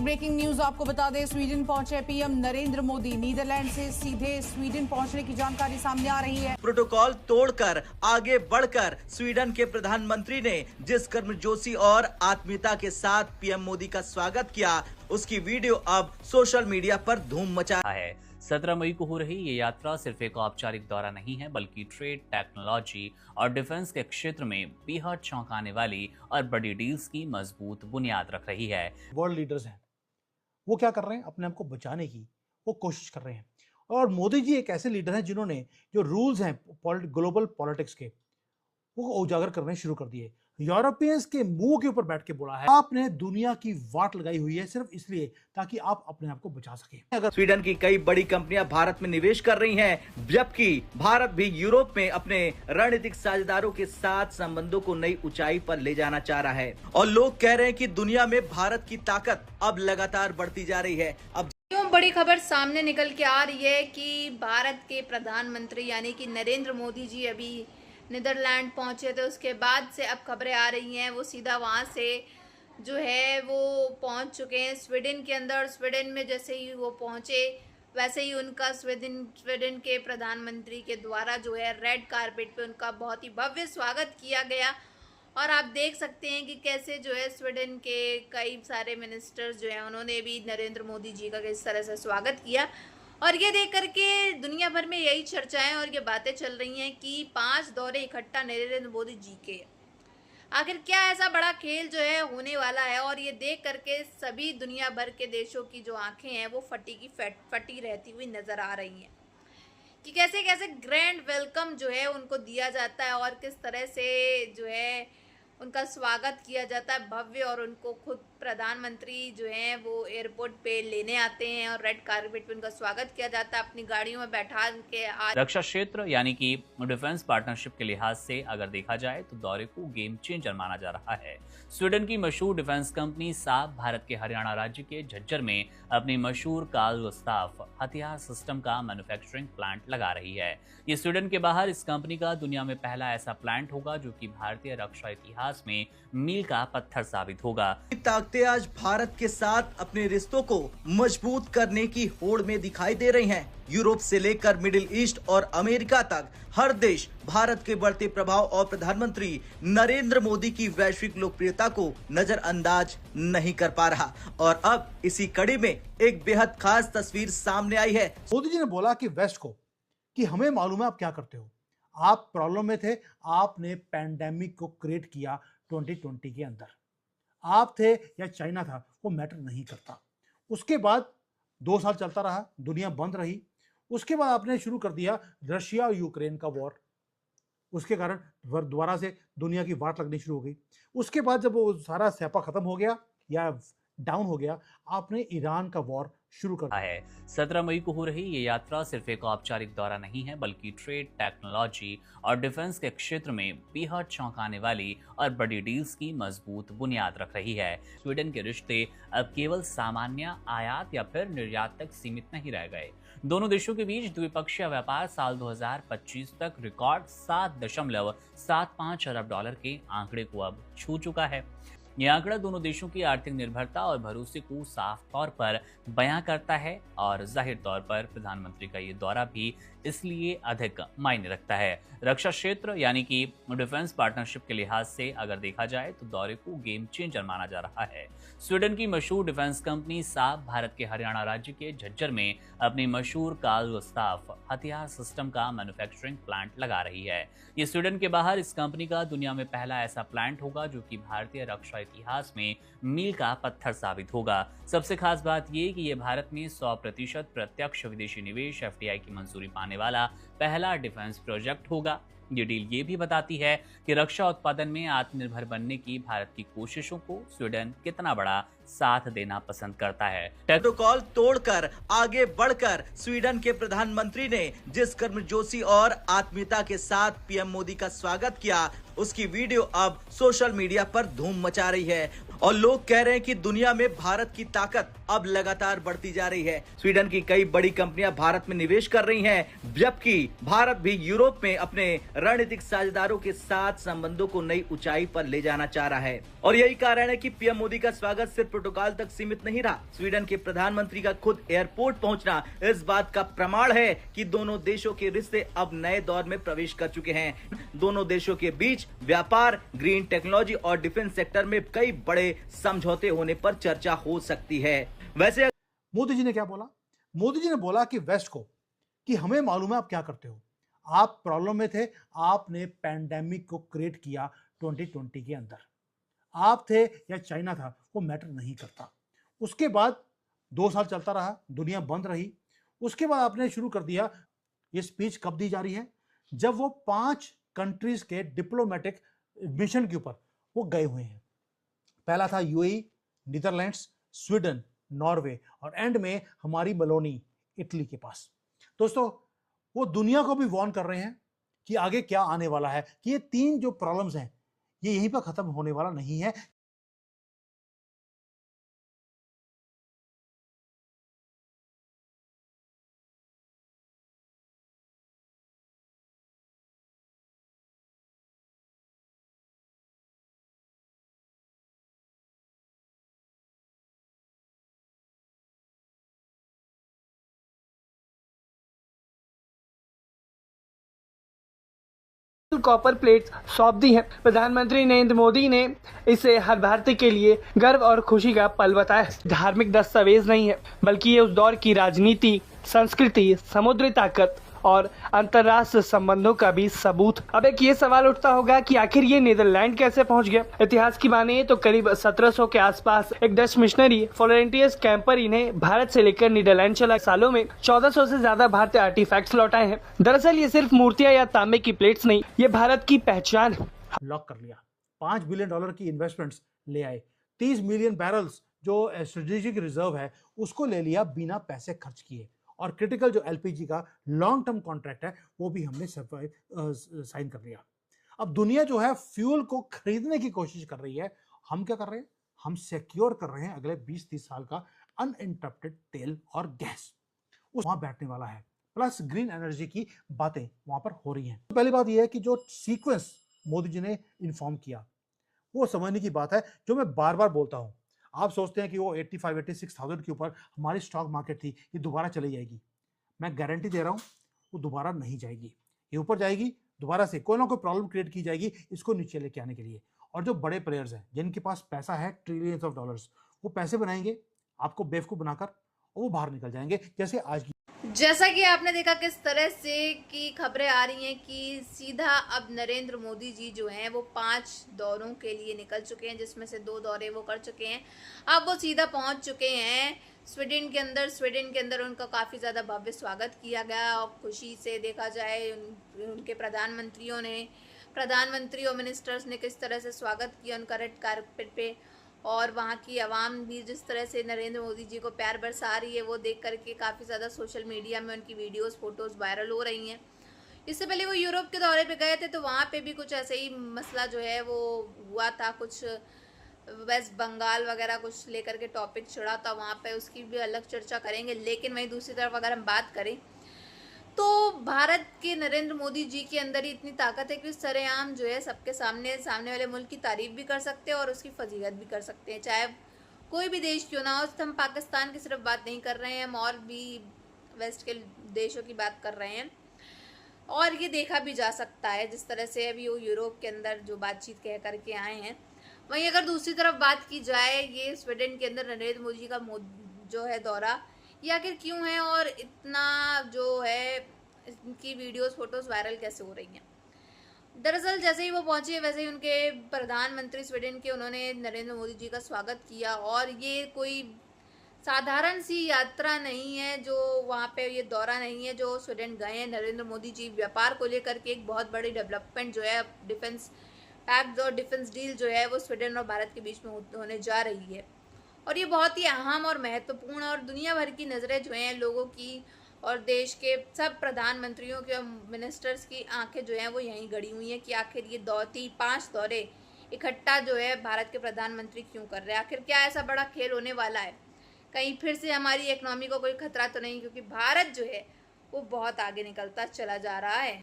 Breaking news आपको बता दें, स्वीडन पहुंचे पीएम नरेंद्र मोदी। नीदरलैंड से सीधे स्वीडन पहुंचने की जानकारी सामने आ रही है। प्रोटोकॉल तोड़कर आगे बढ़कर स्वीडन के प्रधानमंत्री ने जिस गर्मजोशी और आत्मीयता के साथ पीएम मोदी का स्वागत किया, उसकी वीडियो अब सोशल मीडिया पर धूम मचा है। 17 मई को हो रही ये यात्रा सिर्फ एक औपचारिक दौरा नहीं है, बल्कि ट्रेड, टेक्नोलॉजी और डिफेंस के क्षेत्र में बेहद चौंकाने वाली और बड़ी डील्स की मजबूत बुनियाद रख रही है। वर्ल्ड लीडर्स हैं, वो क्या कर रहे हैं? अपने आप को बचाने की वो कोशिश कर रहे हैं। और मोदी जी एक ऐसे लीडर हैं जिन्होंने जो रूल्स हैं ग्लोबल पॉलिटिक्स के, वो उजागर करने शुरू कर दिए। यूरोपियंस के मुंह के ऊपर बैठ के बोला है, आपने दुनिया की वाट लगाई हुई है सिर्फ इसलिए ताकि आप अपने आप को बचा सके। अगर स्वीडन की कई बड़ी कंपनियां भारत में निवेश कर रही हैं, जबकि भारत भी यूरोप में अपने रणनीतिक साझेदारों के साथ संबंधों को नई ऊंचाई पर ले जाना चाह रहा है। और लोग कह रहे हैं कि दुनिया में भारत की ताकत अब लगातार बढ़ती जा रही है। अब क्यों बड़ी खबर सामने निकल के आ रही है कि भारत के प्रधानमंत्री यानी कि नरेंद्र मोदी जी अभी नीदरलैंड पहुंचे थे। उसके बाद से अब खबरें आ रही हैं वो सीधा वहां से जो है वो पहुंच चुके हैं स्वीडन के अंदर। स्वीडन में जैसे ही वो पहुंचे वैसे ही उनका स्वीडन के प्रधानमंत्री के द्वारा जो है रेड कारपेट पे उनका बहुत ही भव्य स्वागत किया गया। और आप देख सकते हैं कि कैसे जो है स्वीडन के कई सारे मिनिस्टर्स जो हैं उन्होंने भी नरेंद्र मोदी जी का किस तरह से स्वागत किया। और ये देख करके दुनिया भर में यही चर्चाएं और ये बातें चल रही हैं कि 5 दौरे इकट्ठा नरेंद्र मोदी जी के, आखिर क्या ऐसा बड़ा खेल जो है होने वाला है। और ये देख करके सभी दुनिया भर के देशों की जो आंखें हैं वो फटी रहती हुई नजर आ रही हैं कि कैसे कैसे ग्रैंड वेलकम जो है उनको दिया जाता है और किस तरह से जो है उनका स्वागत किया जाता है भव्य। और उनको खुद प्रधानमंत्री जो हैं वो एयरपोर्ट पे लेने आते हैं और रेड कारपेट पे उनका स्वागत किया जाता है, अपनी गाड़ियों में बैठा के। रक्षा क्षेत्र यानी कि डिफेंस पार्टनरशिप के लिहाज से अगर देखा जाए तो दौरे को गेम चेंजर माना जा रहा है। स्वीडन की मशहूर डिफेंस कंपनी साब भारत के हरियाणा राज्य के झज्जर में अपनी मशहूर कार्ल गुस्ताफ हथियार सिस्टम का मैन्युफैक्चरिंग प्लांट लगा रही है। ये स्वीडन के बाहर इस कंपनी का दुनिया में पहला ऐसा प्लांट होगा जो कि भारतीय रक्षा इतिहास में मील का पत्थर साबित होगा। ताकतें आज भारत के साथ अपने रिश्तों को मजबूत करने की होड़ में दिखाई दे रही हैं। यूरोप से लेकर मिडिल ईस्ट और अमेरिका तक हर देश भारत के बढ़ते प्रभाव और प्रधानमंत्री नरेंद्र मोदी की वैश्विक लोकप्रियता को नजरअंदाज नहीं कर पा रहा। और अब इसी कड़ी में एक बेहद खास तस्वीर सामने आई है। मोदी जी ने बोला कि वेस्ट को कि हमें मालूम है आप क्या करते हो, आप प्रॉब्लम में थे, आपने पैंडेमिक को क्रिएट किया 2020 के अंदर, आप थे या चाइना था वो मैटर नहीं करता। उसके बाद 2 साल चलता रहा, दुनिया बंद रही। उसके बाद आपने शुरू कर दिया रशिया और यूक्रेन का वॉर, उसके कारण दोबारा से दुनिया की वाट लगनी शुरू हो गई। उसके बाद जब वो सारा स्यापा खत्म हो गया या डाउन हो गया, आपने ईरान का वॉर शुरू कर दिया है। 17 मई को हो रही ये यात्रा सिर्फ एक औपचारिक दौरा नहीं है, बल्कि ट्रेड, टेक्नोलॉजी और डिफेंस के क्षेत्र में बेहद चौंकाने वाली और बड़ी डील्स की मजबूत बुनियाद रख रही है। स्वीडन के रिश्ते अब केवल सामान्य आयात या फिर निर्यात तक सीमित नहीं रह गए। दोनों देशों के बीच द्विपक्षीय व्यापार साल 2025 तक रिकॉर्ड $7.75 अरब के आंकड़े को अब छू चुका है। यह आंकड़ा दोनों देशों की आर्थिक निर्भरता और भरोसे को साफ तौर पर बयां करता है। और जाहिर तौर पर प्रधानमंत्री का ये दौरा भी इसलिए अधिक मायने रखता है। रक्षा क्षेत्र यानी कि डिफेंस पार्टनरशिप के लिहाज से अगर देखा जाए तो दौरे को गेम चेंजर माना जा रहा है। स्वीडन की मशहूर डिफेंस कंपनी साब भारत के हरियाणा राज्य के झज्जर में अपनी मशहूर कार्ल गुस्ताफ हथियार सिस्टम का मैन्युफैक्चरिंग प्लांट लगा रही है। ये स्वीडन के बाहर इस कंपनी का दुनिया में पहला ऐसा प्लांट होगा जो कि भारतीय रक्षा इतिहास में मील का पत्थर साबित होगा। सबसे खास बात ये कि ये भारत में 100% प्रत्यक्ष विदेशी निवेश FDI की मंजूरी पाने वाला पहला डिफेंस प्रोजेक्ट होगा। ये डील ये भी बताती है कि रक्षा उत्पादन में आत्मनिर्भर बनने की भारत की कोशिशों को स्वीडन कितना बड़ा साथ देना पसंद करता है। प्रोटोकॉल तोड़कर आगे बढ़कर स्वीडन के प्रधानमंत्री ने जिस गर्मजोशी और आत्मीयता के साथ पीएम मोदी का स्वागत किया, उसकी वीडियो अब सोशल मीडिया पर धूम मचा रही है। और लोग कह रहे हैं कि दुनिया में भारत की ताकत अब लगातार बढ़ती जा रही है। स्वीडन की कई बड़ी कंपनियां भारत में निवेश कर रही हैं, जबकि भारत भी यूरोप में अपने रणनीतिक साझेदारों के साथ संबंधों को नई ऊंचाई पर ले जाना चाह रहा है। और यही कारण है कि पीएम मोदी का स्वागत सिर्फ प्रोटोकॉल तक सीमित नहीं रहा। स्वीडन के प्रधानमंत्री का खुद एयरपोर्ट पहुंचना इस बात का प्रमाण है कि दोनों देशों के रिश्ते अब नए दौर में प्रवेश कर चुके हैं। दोनों देशों के बीच व्यापार, ग्रीन टेक्नोलॉजी और डिफेंस सेक्टर में कई बड़े समझौते होने पर चर्चा हो सकती है। वैसे मोदी जी ने क्या बोला? मोदी जी ने बोला कि वेस्ट को कि हमें मालूम है आप क्या करते हो, आप प्रॉब्लम में थे, आपने पैंडेमिक को क्रिएट किया 2020 के अंदर। आप थे या चाइना था, वो मैटर नहीं करता। उसके बाद 2 साल चलता रहा, दुनिया बंद रही। उसके बाद आपने शुरू कर दिया। ये स्पीच कब दी जा रही है? जब वो 5 कंट्रीज के डिप्लोमेटिक मिशन के ऊपर वो गए हुए हैं। पहला था यूएई, नीदरलैंड्स, स्वीडन, नॉर्वे और एंड में हमारी मेलोनी इटली के पास। दोस्तों, वो दुनिया को भी वार्न कर रहे हैं कि आगे क्या आने वाला है, कि ये 3 जो प्रॉब्लम्स हैं ये यहीं पर खत्म होने वाला नहीं है। कॉपर प्लेट्स सौंप दी हैं। प्रधानमंत्री नरेंद्र मोदी ने इसे हर भारतीय के लिए गर्व और खुशी का पल बताया। धार्मिक दस्तावेज नहीं है, बल्कि ये उस दौर की राजनीति, संस्कृति, समुद्री ताकत और अंतर्राष्ट्रीय संबंधों का भी सबूत। अब एक ये सवाल उठता होगा कि आखिर ये नीदरलैंड कैसे पहुंच गया। इतिहास की माने तो करीब 1700 के आसपास एक डच मिशनरी फ्लोरेंटियस कैंपर ने भारत से लेकर नीदरलैंड चला। सालों में 1400 से ज्यादा भारतीय आर्टिफैक्ट्स लौटाए हैं। दरअसल ये सिर्फ मूर्तियां या तांबे की प्लेट्स नहीं, ये भारत की पहचान है। लॉक कर लिया। $5 बिलियन की इन्वेस्टमेंट्स ले आए। 30 मिलियन बैरल्स जो स्ट्रेटेजिक रिजर्व है उसको ले लिया बिना पैसे खर्च किए। और क्रिटिकल जो एलपीजी का लॉन्ग टर्म कॉन्ट्रैक्ट है वो भी हमने साइन कर लिया। अब दुनिया जो है फ्यूल को खरीदने की कोशिश कर रही है। हम क्या कर रहे हैं? हम सिक्योर कर रहे हैं अगले 20-30 साल का अनइंटरप्टेड तेल और गैस। उस वहां बैठने वाला है। प्लस ग्रीन एनर्जी की बातें वहां पर हो रही हैं। तो पहली बात यह है कि जो सीक्वेंस मोदी जी ने इन्फॉर्म किया वो समझने की बात है, जो मैं बार बार बोलता हूं। आप सोचते हैं कि वो 85-86,000 के ऊपर हमारी स्टॉक मार्केट थी, ये दोबारा चली जाएगी। मैं गारंटी दे रहा हूं वो दोबारा नहीं जाएगी, ये ऊपर जाएगी। दोबारा से कोई ना कोई प्रॉब्लम क्रिएट की जाएगी इसको नीचे लेके आने के लिए। और जो बड़े प्लेयर्स हैं जिनके पास पैसा है ट्रिलियंस ऑफ डॉलर्स, वो पैसे बनाएंगे आपको बेवकूफ बनाकर और वो बाहर निकल जाएंगे। जैसा कि आपने देखा किस तरह से की खबरें आ रही हैं कि सीधा अब नरेंद्र मोदी जी जो हैं वो 5 दौरों के लिए निकल चुके हैं, जिसमें से 2 दौरे वो कर चुके हैं। अब वो सीधा पहुंच चुके हैं स्वीडन के अंदर। स्वीडन के अंदर उनका काफ़ी ज़्यादा भव्य स्वागत किया गया और खुशी से देखा जाए उनके प्रधानमंत्री और मिनिस्टर्स ने किस तरह से स्वागत किया उनका रेड कारपेट पे। और वहाँ की आवाम भी जिस तरह से नरेंद्र मोदी जी को प्यार बरसा रही है वो देख करके काफ़ी ज़्यादा सोशल मीडिया में उनकी वीडियोस फोटोज़ वायरल हो रही हैं। इससे पहले वो यूरोप के दौरे पे गए थे तो वहाँ पे भी कुछ ऐसे ही मसला जो है वो हुआ था, कुछ वेस्ट बंगाल वगैरह कुछ लेकर के टॉपिक छिड़ा था वहाँ पे, उसकी भी अलग चर्चा करेंगे। लेकिन वहीं दूसरी तरफ अगर हम बात करें तो भारत के नरेंद्र मोदी जी के अंदर ही इतनी ताकत है कि उस सरेआम जो है सबके सामने वाले मुल्क की तारीफ भी कर सकते हैं और उसकी फजीलत भी कर सकते हैं, चाहे कोई भी देश क्यों ना हो। हम पाकिस्तान की सिर्फ बात नहीं कर रहे हैं, हम और भी वेस्ट के देशों की बात कर रहे हैं। और ये देखा भी जा सकता है जिस तरह से अभी वो यूरोप के अंदर जो बातचीत कह करके आए हैं। वहीं अगर दूसरी तरफ बात की जाए, ये स्वीडन के अंदर नरेंद्र मोदी का जो है दौरा ये आखिर क्यों है और इतना जो है इनकी वीडियोस फोटोज़ वायरल कैसे हो रही हैं। दरअसल जैसे ही वो पहुंचे वैसे ही उनके प्रधानमंत्री स्वीडन के उन्होंने नरेंद्र मोदी जी का स्वागत किया। और ये कोई साधारण सी यात्रा नहीं है, जो वहाँ पे ये दौरा नहीं है जो स्वीडन गए हैं नरेंद्र मोदी जी। व्यापार को लेकर के एक बहुत बड़ी डेवलपमेंट जो है डिफेंस पैक्ट और डिफेंस डील जो है वो स्वीडन और भारत के बीच में होने जा रही है। और ये बहुत ही अहम और महत्वपूर्ण और दुनिया भर की नज़रें जो हैं लोगों की और देश के सब प्रधानमंत्रियों के और मिनिस्टर्स की आंखें जो हैं वो यहीं गड़ी हुई हैं कि आखिर ये 5 दौरे इकट्ठा जो है भारत के प्रधानमंत्री क्यों कर रहे हैं? आखिर क्या ऐसा बड़ा खेल होने वाला है? कहीं फिर से हमारी इकोनॉमी को कोई खतरा तो नहीं? क्योंकि भारत जो है वो बहुत आगे निकलता चला जा रहा है।